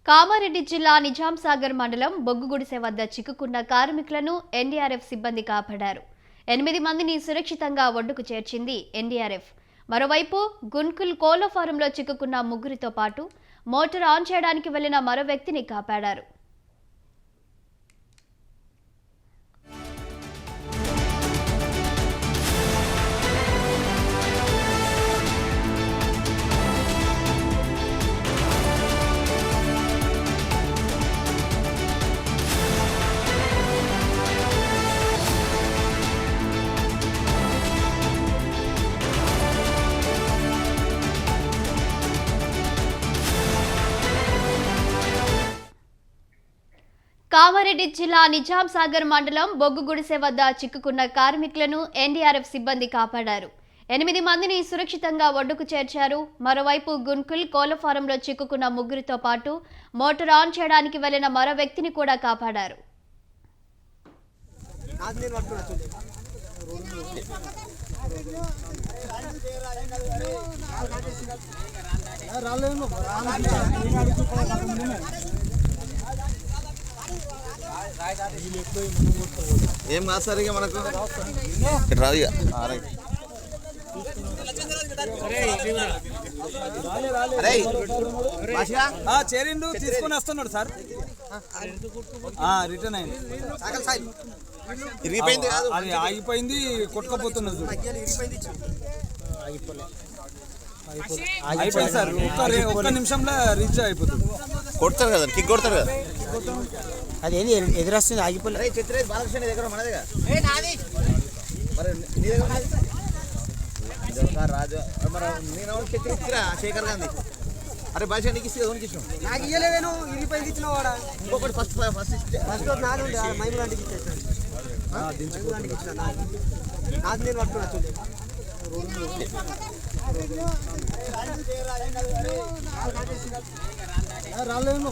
కామారెడ్డి జిల్లా నిజాంసాగర్ మండలం బొగ్గుగుడిసె వద్ద చిక్కుకున్న కార్మికులను ఎన్డీఆర్ఎఫ్ సిబ్బంది కాపాడారు. 8 మందిని సురక్షితంగా ఒడ్డుకు చేర్చింది ఎన్డీఆర్ఎఫ్. మరోవైపు గున్కుల్ కోళ్ల ఫారంలో చిక్కుకున్న ముగ్గురితో పాటు మోటార్ ఆన్ చేయడానికి వెళ్లిన మరో వ్యక్తిని కాపాడారు. కామారెడ్డి జిల్లా నిజాంసాగర్ మండలం బొగ్గుగుడిసె వద్ద చిక్కుకున్న కార్మికులను ఎన్డీఆర్ఎఫ్ సిబ్బంది కాపాడారు. 8 మందిని సురక్షితంగా ఒడ్డుకు చేర్చారు. మరోవైపు గున్కుల్ కోళ్ల ఫారంలో చిక్కుకున్న ముగ్గురితో పాటు మోటార్ ఆన్ చేయడానికి వెళ్లిన మరో వ్యక్తిని కూడా కాపాడారు. ఏం కాదు సార్, ఇక మనకు రాదు. చేరిండు తీసుకొని వస్తున్నాడు సార్. రిటర్న్ అయింది, అది ఆగిపోయింది, కొట్టుకపోతున్నది. అయిపోయింది సార్, ఒక్క నిమిషంలో రీచ్ అయిపోతుంది. కొడతారు కదా, కిక్ కొడతారు కదా. అదేంది ఎదురొస్తుంది, ఆగిపోలేదు. బాలకృష్ణ దగ్గర మనదేగా, మరి నీ దగ్గర రాజు, మరి నేను ఛత్రి ఇచ్చిరా శేఖర్ గాంధీ. అరే భాష నీకు ఇస్తే ఇచ్చిన నాకు ఇయ్యలేను, ఇరిపోయింది ఇచ్చిన వాడా. ఇంకొకటి ఫస్ట్ నాలుగు మైములాంటికి ఇచ్చేసాను, నాకు నేను పట్టుకున్నా. రాలేదు